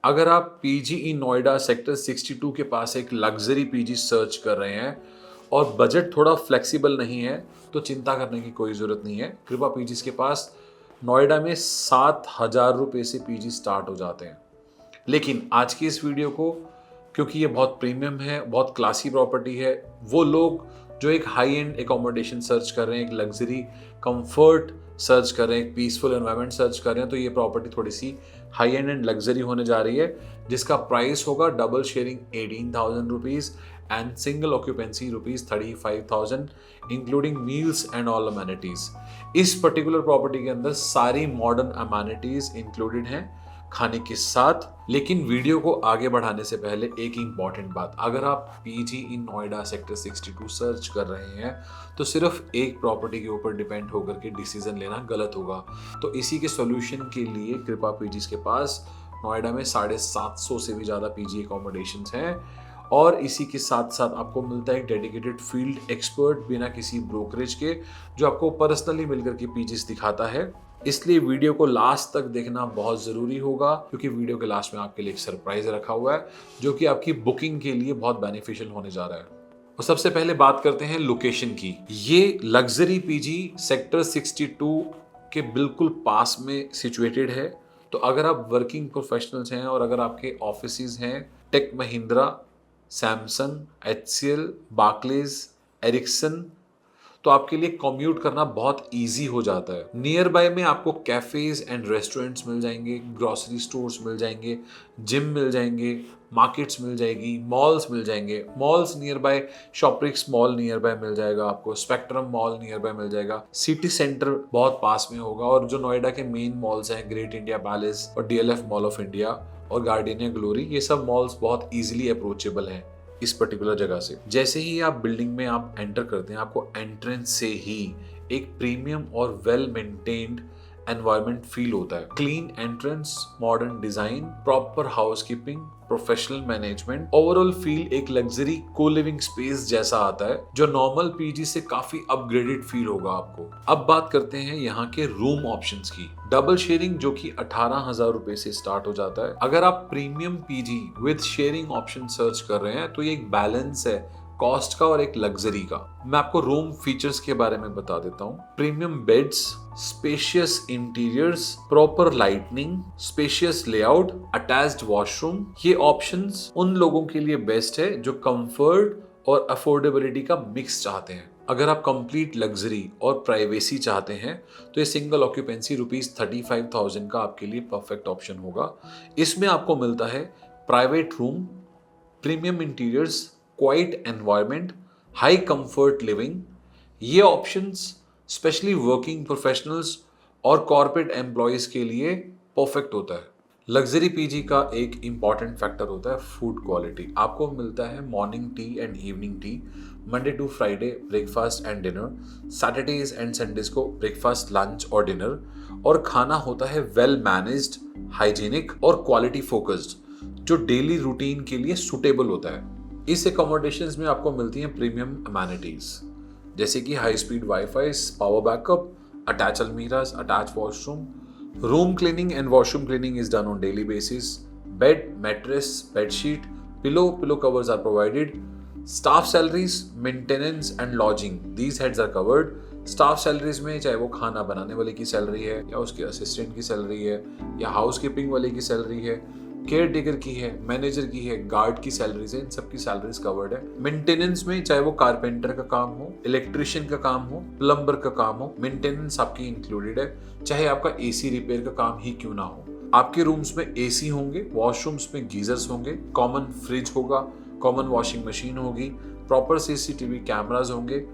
अगर आप पीजी इन नोएडा सेक्टर 62 के पास एक लग्जरी पीजी सर्च कर रहे हैं और बजट थोड़ा फ्लेक्सिबल नहीं है, तो चिंता करने की कोई ज़रूरत नहीं है। कृपा पीजीज़ के पास नोएडा में 7,000 रुपये से पीजी स्टार्ट हो जाते हैं। लेकिन आज की इस वीडियो को, क्योंकि ये बहुत प्रीमियम है, बहुत क्लासी प्रॉपर्टी है, वो लोग जो एक हाई एंड एकोमोडेशन सर्च कर रहे हैं, एक लग्जरी कंफर्ट सर्च कर रहे हैं, एक पीसफुल एनवायरनमेंट सर्च कर रहे हैं, तो ये प्रॉपर्टी थोड़ी सी हाई एंड एंड लग्जरी होने जा रही है, जिसका प्राइस होगा double sharing 18,000 rupees and single occupancy rupees 35,000 including meals and all amenities. इस पर्टिकुलर प्रॉपर्टी के अंदर सारी मॉडर्न अमेनिटीज़ इंक्लूडेड हैं खाने के साथ। लेकिन वीडियो को आगे बढ़ाने से पहले एक इंपॉर्टेंट बात, अगर आप पीजी इन नोएडा सेक्टर 62 सर्च कर रहे हैं तो सिर्फ एक प्रॉपर्टी के ऊपर डिपेंड होकर के डिसीजन लेना गलत होगा। तो इसी के सॉल्यूशन के लिए कृपा पीजीज के पास नोएडा में 750 से भी ज़्यादा पीजी एकोमोडेशंस हैं और इसी के साथ साथ आपको मिलता है एक डेडिकेटेड फील्ड एक्सपर्ट बिना किसी ब्रोकरेज के, जो आपको पर्सनली मिलकर के पीजीज दिखाता है। इसलिए वीडियो को लास्ट तक देखना बहुत ज़रूरी होगा, क्योंकि वीडियो के लास्ट में आपके लिए एक सरप्राइज रखा हुआ है जो कि आपकी बुकिंग के लिए बहुत बेनिफिशियल होने जा रहा है। और सबसे पहले बात करते हैं लोकेशन की। ये लग्जरी पीजी सेक्टर 62 के बिल्कुल पास में सिचुएटेड है। तो अगर आप वर्किंग प्रोफेशनल्स हैं और अगर आपके ऑफिसेज हैं Tech Mahindra, Samsung, HCL, Barclays, Ericsson, तो आपके लिए कम्यूट करना बहुत इजी हो जाता है। नियर बाय में आपको कैफेज एंड रेस्टोरेंट्स मिल जाएंगे, ग्रोसरी स्टोर्स मिल जाएंगे, जिम मिल जाएंगे, मार्केट्स मिल जाएगी, मॉल्स मिल जाएंगे। Malls nearby Shoprix mall nearby मिल जाएगा आपको, स्पेक्ट्रम मॉल नियर बाय मिल जाएगा, सिटी सेंटर बहुत पास में होगा और जो नोएडा के मेन मॉल्स हैं ग्रेट इंडिया पैलेस और डीएलएफ मॉल ऑफ इंडिया और गार्डनिया ग्लोरी, ये सब मॉल्स बहुत ईजिली अप्रोचेबल हैं इस पर्टिकुलर जगह से। जैसे ही आप बिल्डिंग में आप एंटर करते हैं, आपको एंट्रेंस से ही एक प्रीमियम और वेल मेंटेन्ड एनवायरनमेंट फील होता है। Clean entrance, modern design, proper housekeeping, professional management, overall feel एक लग्जरी को लिविंग स्पेस जैसा आता है, जो नॉर्मल पीजी से काफी अपग्रेडेड फील होगा आपको। अब बात करते हैं यहाँ के रूम ऑप्शंस की। डबल शेयरिंग जो कि 18,000 रुपए से स्टार्ट हो जाता है। अगर आप premium PG with sharing option search कर रहे हैं तो ये एक बैलेंस है कॉस्ट का और एक लग्जरी का। मैं आपको रूम फीचर्स के बारे में बता देता हूँ। Premium beds, spacious interiors, proper lightning, spacious layout, attached washroom, ये ऑप्शंस उन लोगों के लिए बेस्ट है जो कंफर्ट और अफोर्डेबिलिटी का मिक्स चाहते हैं। अगर आप कंप्लीट लग्जरी और प्राइवेसी चाहते हैं तो ये सिंगल ऑक्यूपेंसी रुपीज 35,000 का आपके लिए परफेक्ट ऑप्शन होगा। इसमें आपको मिलता है private room, premium interiors, quite environment, high comfort living. ये ऑप्शंस स्पेशली वर्किंग प्रोफेशनल्स और कॉर्पोरेट एम्प्लॉयज के लिए परफेक्ट होता है। लग्जरी पीजी का एक इम्पॉर्टेंट फैक्टर होता है फूड क्वालिटी। आपको मिलता है morning tea and evening tea, Monday to Friday breakfast and dinner, Saturdays and Sundays को ब्रेकफास्ट, लंच और डिनर, और खाना होता है वेल मैनेज्ड, हाइजीनिक और क्वालिटी फोकस्ड, जो डेली रूटीन के लिए सुटेबल होता है। इस एकोमोडेशंस में आपको मिलती हैं प्रीमियम अमेनिटीज जैसे कि high speed wifi, power backup, attach almirahs, attach washroom, room cleaning and washroom cleaning is done on daily basis. Bed, mattress, bed sheet, pillow covers are provided. Staff salaries, maintenance and lodging, these heads are covered. Staff salaries में चाहे वो खाना बनाने वाले की salary है या उसके असिस्टेंट की सैलरी है या हाउसकीपिंग वाले की सैलरी है, केयर टेकर की है, मैनेजर की है, गार्ड की सैलरीज है, इन सबकी सैलरीज कवर्ड है। मेंटेनेंस में चाहे वो कारपेंटर का काम हो, इलेक्ट्रिशियन का काम हो, प्लम्बर का काम हो, मेंटेनेंस आपकी इंक्लूडेड है। चाहे आपका एसी रिपेयर का काम ही क्यों ना हो, आपके रूम्स में एसी होंगे, वॉशरूम्स में गीजर्स होंगे, कॉमन फ्रिज होगा, कॉमन वॉशिंग मशीन होगी, प्रॉपर सीसीटीवी कैमराज होंगे,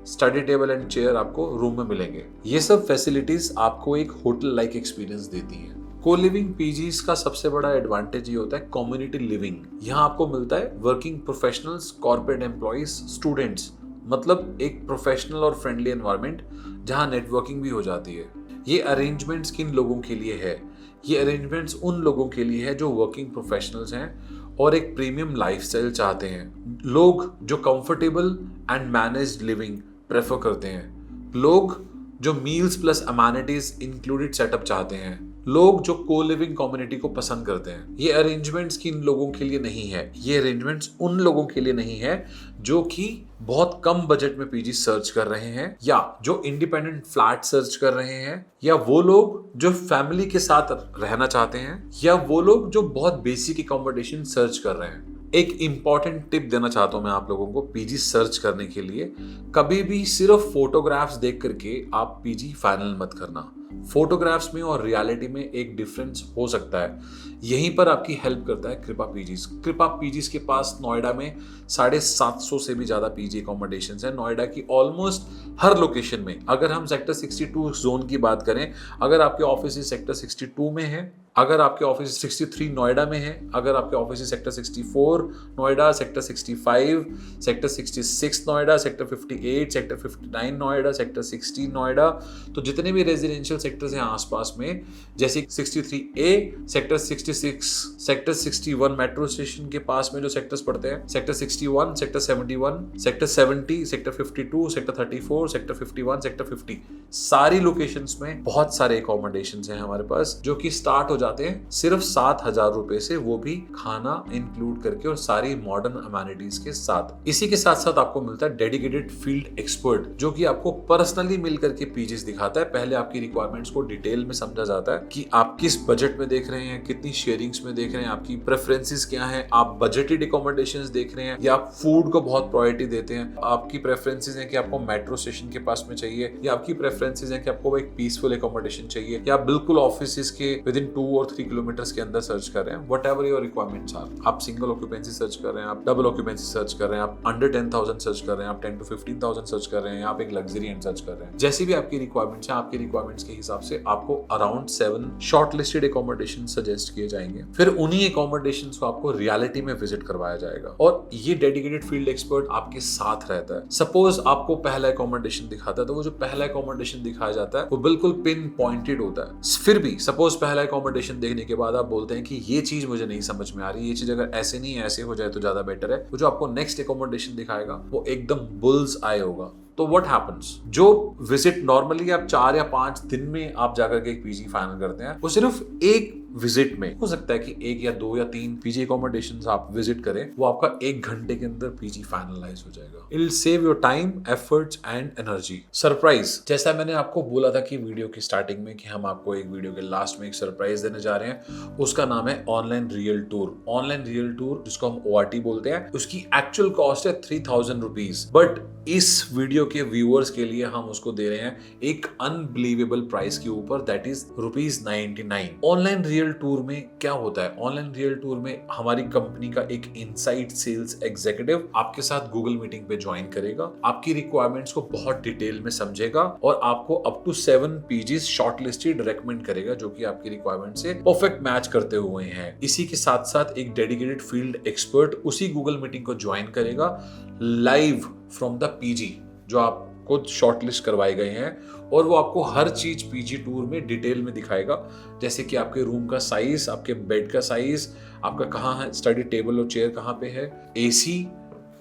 स्टडी टेबल एंड चेयर आपको रूम में मिलेंगे। ये सब फैसिलिटीज आपको एक होटल लाइक एक्सपीरियंस देती हैं। को लिविंग पीजीज का सबसे बड़ा एडवांटेज ये होता है कम्युनिटी लिविंग। यहाँ आपको मिलता है working professionals, corporate employees, students, मतलब एक प्रोफेशनल और फ्रेंडली एनवायरनमेंट जहाँ नेटवर्किंग भी हो जाती है। ये अरेंजमेंट्स किन लोगों के लिए है? ये अरेंजमेंट्स उन लोगों के लिए है जो वर्किंग प्रोफेशनल्स हैं और एक प्रीमियम लाइफस्टाइल चाहते हैं। लोग जो comfortable and managed living prefer करते हैं, लोग जो meals plus amenities included setup चाहते हैं, लोग जो को लिविंग कम्युनिटी को पसंद करते हैं। ये अरेंजमेंट्स किन लोगों के लिए नहीं है, ये अरेंजमेंट्स उन लोगों के लिए नहीं है जो कि बहुत कम बजट में पीजी सर्च कर रहे हैं, या जो इंडिपेंडेंट फ्लैट सर्च कर रहे हैं, या वो लोग जो फैमिली के साथ रहना चाहते हैं, या वो लोग जो बहुत बेसिक अकोमोडेशन सर्च कर रहे हैं। एक इंपॉर्टेंट टिप देना चाहता हूं मैं आप लोगों को पीजी सर्च करने के लिए, कभी भी सिर्फ फोटोग्राफ्स देख करके आप पीजी फाइनल मत करना। फोटोग्राफ्स में और रियलिटी में एक डिफरेंस हो सकता है। यहीं पर आपकी हेल्प करता है कृपा पीजीज। कृपा पीजीज के पास नोएडा में 750 से भी ज्यादा पीजी अकोमोडेशन है। नोएडा की ऑलमोस्ट हर लोकेशन में, अगर हम सेक्टर 62 जोन की बात करें, अगर आपके ऑफिस सेक्टर 62 में है, अगर आपके ऑफिस 63 नोएडा में है, अगर आपके office sector 64 Noida, sector 65, sector 66 Noida, sector 58, sector 59 Noida, sector 60 Noida, तो जितने भी रेजिडेंशियल सेक्टर्स हैं आसपास में, जैसे 63A, sector 66, sector 61 metro station के पास में जो सेक्टर्स पड़ते हैं, sector 61, sector 71, sector 70, sector 52, sector 34, sector 51, sector 50, सारी लोकेशंस में बहुत सारे अकोमोडेशंस हैं हमारे पास, जो कि स्टार्ट हो जाते हैं सिर्फ 7,000 रुपए से, वो भी खाना इंक्लूड करके और सारी मॉडर्न अमेनिटीज के साथ। इसी के साथ साथ आपको मिलता है डेडिकेटेड फील्ड एक्सपर्ट, जो कि आपको पर्सनली मिल करके पीजीज दिखाता है। पहले आपकी रिक्वायरमेंट्स को डिटेल में समझा जाता है कि आप किस बजट में देख रहे हैं, कितनी शेयरिंग्स में देख रहे हैं, आपकी प्रेफरेंसेस क्या हैं, आप बजटेड अकोमोडेशंस देख रहे हैं या आप फूड को बहुत प्रायोरिटी देते हैं, आपकी प्रेफरेंसेस हैं कि आपको मेट्रो स्टेशन के पास में चाहिए, या आपकी प्रेफरेंसेस हैं कि आपको एक पीसफुल अकोमोडेशन चाहिए, या बिल्कुल ऑफिस के विद इन 2 और 3 किलोमीटर्स के अंदर सर्च कर रहे हैं। Whatever your requirements are, आप सिंगल ऑक्यूपेंसी सर्च कर रहे हैं, आप डबल ऑक्यूपेंसी सर्च कर रहे हैं, आप अंडर 10,000 सर्च कर रहे हैं, आप 10 to 15,000 सर्च कर रहे हैं, आप एक लग्जरी एंड सर्च कर रहे हैं। जैसी भी आपकी रिक्वायरमेंट्स हैं, आपकी रिक्वायरमेंट्स के हिसाब से आपको around 7 short listed accommodation suggest किए जाएंगे। फिर उन्हीं अकोमोडेशन को आपको रियलिटी में विजिट करवाया जाएगा और ये डेडिकेटेड फील्ड एक्सपर्ट आपके साथ रहता है। सपोज आपको पहला अकोमोडेशन दिखाता है, तो वो जो पहला अकोमोडेशन दिखाया जाता है वो बिल्कुल पिन पॉइंटेड होता है। फिर भी सपोज पहला अकोमोडेशन देखने के बाद आप बोलते हैं कि ये चीज मुझे नहीं समझ में आ रही, ये चीज अगर ऐसे नहीं है ऐसे हो जाए तो ज्यादा बेटर है, वो जो आपको नेक्स्ट अकोमोडेशन दिखाएगा वो एकदम बुल्स आई होगा। तो व्हाट हैपेंस, जो विजिट नॉर्मली आप 4 या 5 दिन में आप जाकर के एक पीजी फाइनल करते हैं, वो सिर्फ एक विजिट में हो सकता है कि 1 या 2 या 3 पीजी अकोमोडेशंस आप विजिट करें, वो आपका 1 घंटे के अंदर पीजी फाइनलाइज हो जाएगा। It will save your time, efforts and energy. Surprise, जैसा मैंने आपको बोला था कि वीडियो की स्टार्टिंग में कि हम आपको एक वीडियो के लास्ट में एक सरप्राइज देने जा रहे हैं, उसका नाम है online real tour. Online real tour जिसको हम ORT बोलते हैं, उसकी एक्चुअल कॉस्ट है 3,000 रुपीज, बट इस वीडियो के व्यूअर्स के लिए हम उसको दे रहे हैं एक अनबिलीवेबल प्राइस के ऊपर, that is ₹99। Online real tour में क्या होता है? ऑनलाइन रियल टूर में हमारी कंपनी का एक इनसाइड सेल्स एग्जीक्यूटिव आपके साथ गूगल मीटिंग पे ज्वाइन करेगा, आपकी रिक्वायरमेंट्स को बहुत डिटेल में समझेगा और आपको up to 7 PGs shortlisted recommend करेगा जो कि आपकी रिक्वायरमेंट से परफेक्ट मैच करते हुए हैं। इसी के साथ साथ एक डेडिकेटेड फील्ड एक्सपर्ट उसी गूगल मीटिंग को ज्वाइन करेगा लाइव फ्रॉम द पीजी जो आपको शॉर्टलिस्ट करवाए गए हैं, और वो आपको हर चीज पीजी टूर में डिटेल में दिखाएगा, जैसे कि आपके रूम का साइज, आपके बेड का साइज, आपका कहाँ है स्टडी टेबल और चेयर कहाँ पे है, AC,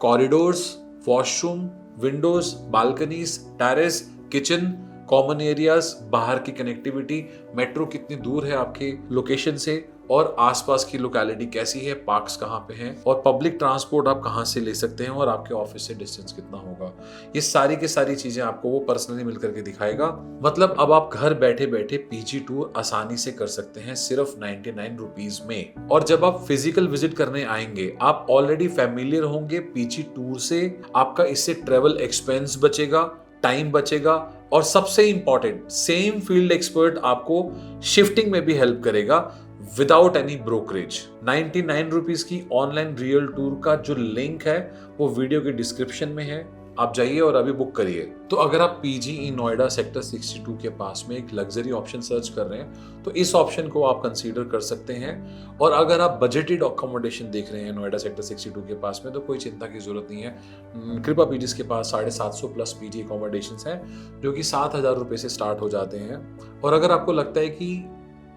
corridors, washroom, Windows, balconies, terrace, kitchen, common areas, बाहर की कनेक्टिविटी, मेट्रो कितनी दूर है आपके लोकेशन से और आसपास की लोकेलिटी कैसी है, पार्क्स कहाँ पे हैं, और पब्लिक ट्रांसपोर्ट आप कहाँ से ले सकते हैं, और आपके ऑफिस से डिस्टेंस कितना होगा। ये सारी की सारी चीजें आपको वो पर्सनली मिलकर के दिखाएगा। मतलब अब आप घर बैठे बैठे पीजी टूर आसानी से कर सकते हैं सिर्फ 99 रुपीज में। और जब आप फिजिकल विजिट करने आएंगे, आप ऑलरेडी फैमिलियर होंगे पीजी टूर से, आपका इससे ट्रेवल एक्सपेंस बचेगा, टाइम बचेगा, और सबसे इंपॉर्टेंट, सेम फील्ड एक्सपर्ट आपको शिफ्टिंग में भी हेल्प करेगा विदाउट एनी ब्रोकरेज। 99 रुपीज की ऑनलाइन रियल टूर का जो लिंक है वो वीडियो के डिस्क्रिप्शन में है, आप जाइए और अभी बुक करिए। तो अगर आप पीजी इन नोएडा सेक्टर 62 के पास में एक लग्जरी ऑप्शन सर्च कर रहे हैं तो इस ऑप्शन को आप कंसीडर कर सकते हैं। और अगर आप बजटेड अकोमोडेशन देख रहे हैं नोएडा सेक्टर 62 के पास में, तो कोई चिंता की जरूरत नहीं है। कृपा पीजीज के पास 750 प्लस पीजी अकोमोडेशन हैं जो कि 7,000 रुपए से स्टार्ट हो जाते हैं। और अगर आपको लगता है कि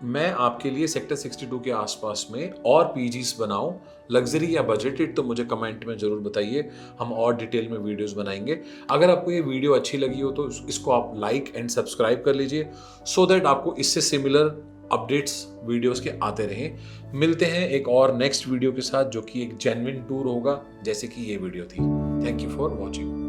मैं आपके लिए सेक्टर 62 के आसपास में और पीजीज बनाऊं, लग्जरी या बजटेड, तो मुझे कमेंट में जरूर बताइए, हम और डिटेल में वीडियोस बनाएंगे। अगर आपको ये वीडियो अच्छी लगी हो तो इसको आप लाइक एंड सब्सक्राइब कर लीजिए, सो दैट आपको इससे सिमिलर अपडेट्स वीडियोस के आते रहें। मिलते हैं एक और नेक्स्ट वीडियो के साथ जो कि एक जेन्युइन टूर होगा जैसे कि ये वीडियो थी। Thank you for watching.